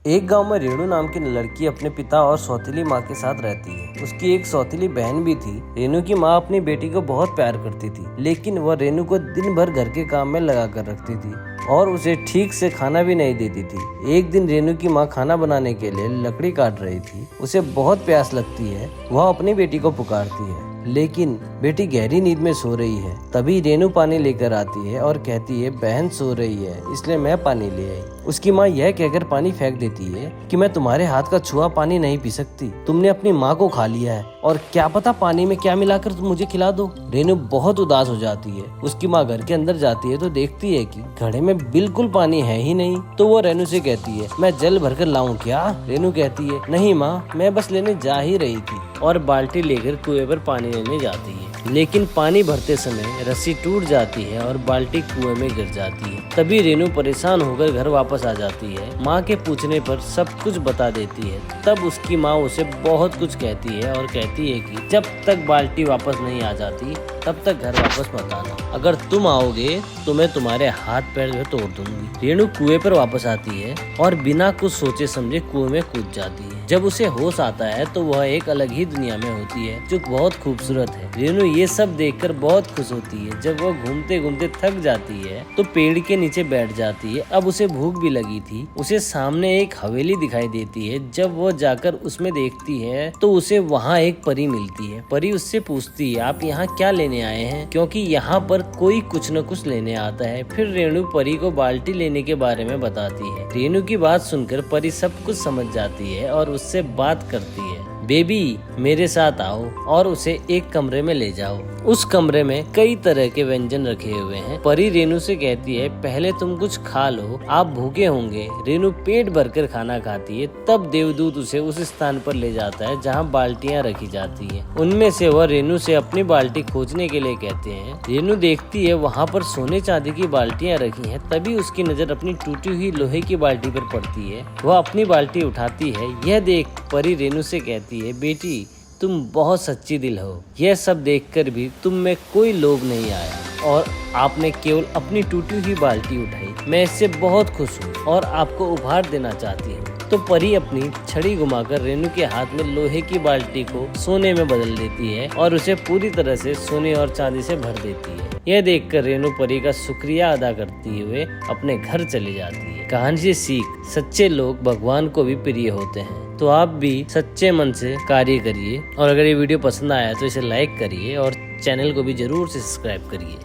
एक गांव में रेणु नाम की लड़की अपने पिता और सौतेली माँ के साथ रहती है। उसकी एक सौतेली बहन भी थी। रेणु की माँ अपनी बेटी को बहुत प्यार करती थी, लेकिन वह रेणु को दिन भर घर के काम में लगा कर रखती थी और उसे ठीक से खाना भी नहीं देती थी। एक दिन रेणु की माँ खाना बनाने के लिए लकड़ी काट रही थी। उसे बहुत प्यास लगती है। वह अपनी बेटी को पुकारती है, लेकिन बेटी गहरी नींद में सो रही है। तभी रेणु पानी लेकर आती है और कहती है, बहन सो रही है इसलिए मैं पानी ले आई। उसकी माँ यह कहकर पानी फेंक देती है कि मैं तुम्हारे हाथ का छुआ पानी नहीं पी सकती। तुमने अपनी माँ को खा लिया है और क्या पता पानी में क्या मिलाकर तुम मुझे खिला दो। रेणु बहुत उदास हो जाती है। उसकी माँ घर के अंदर जाती है तो देखती है कि घड़े में बिल्कुल पानी है ही नहीं। तो वो रेणु से कहती है, मैं जल भरकर लाऊं क्या? रेणु कहती है, नहीं माँ, मैं बस लेने जा ही रही थी, और बाल्टी लेकर कुएं पर पानी लेने जाती है। लेकिन पानी भरते समय रस्सी टूट जाती है और बाल्टी कुएं में गिर जाती है। तभी रेणु परेशान होकर घर वापस आ जाती है। माँ के पूछने पर सब कुछ बता देती है। तब उसकी माँ उसे बहुत कुछ कहती है और कहती है कि जब तक बाल्टी वापस नहीं आ जाती तब तक घर वापस मत आना। अगर तुम आओगे तो मैं तुम्हारे हाथ पैर में तोड़ दूंगी। रेणु कुएं पर वापस आती है और बिना कुछ सोचे समझे कुएं में कूद जाती है। जब उसे होश आता है तो वह एक अलग ही दुनिया में होती है जो बहुत खूबसूरत है। रेणु ये सब देखकर बहुत खुश होती है। जब वह घूमते घूमते थक जाती है तो पेड़ के नीचे बैठ जाती है। अब उसे भूख भी लगी थी। उसे सामने एक हवेली दिखाई देती है। जब वह जाकर उसमें देखती है तो उसे वहाँ एक परी मिलती है। परी उससे पूछती है, आप यहाँ क्या लेने आए हैं? क्योंकि यहाँ पर कोई कुछ न कुछ लेने आता है। फिर रेणु परी को बाल्टी लेने के बारे में बताती है। रेणु की बात सुनकर परी सब कुछ समझ जाती है और उससे बात करती है। बेबी, मेरे साथ आओ और उसे एक कमरे में ले जाओ। उस कमरे में कई तरह के व्यंजन रखे हुए हैं। परी रेणु से कहती है, पहले तुम कुछ खा लो, आप भूखे होंगे। रेणु पेट भरकर खाना खाती है। तब देवदूत उसे उस स्थान पर ले जाता है जहाँ बाल्टियाँ रखी जाती है। उनमें से वह रेणु से अपनी बाल्टी खोजने के लिए कहते हैं। रेणु देखती है वहाँ पर सोने चांदी की बाल्टियाँ रखी हैं। तभी उसकी नजर अपनी टूटी हुई लोहे की बाल्टी पर पड़ती है। वह अपनी बाल्टी उठाती है। यह देख परी रेणु से कहती है, बेटी, तुम बहुत सच्ची दिल हो। यह सब देखकर भी तुम में कोई लोभ नहीं आया और आपने केवल अपनी टूटी हुई बाल्टी उठाई। मैं इससे बहुत खुश हूँ और आपको उपहार देना चाहती हूँ। तो परी अपनी छड़ी घुमाकर रेणु के हाथ में लोहे की बाल्टी को सोने में बदल देती है और उसे पूरी तरह से सोने और चांदी से भर देती है। यह देखकर रेणु परी का शुक्रिया अदा करते हुए अपने घर चली जाती है। कहानी से सीख, सच्चे लोग भगवान को भी प्रिय होते हैं। तो आप भी सच्चे मन से कार्य करिए और अगर ये वीडियो पसंद आया तो इसे लाइक करिए और चैनल को भी जरूर से सब्सक्राइब करिए।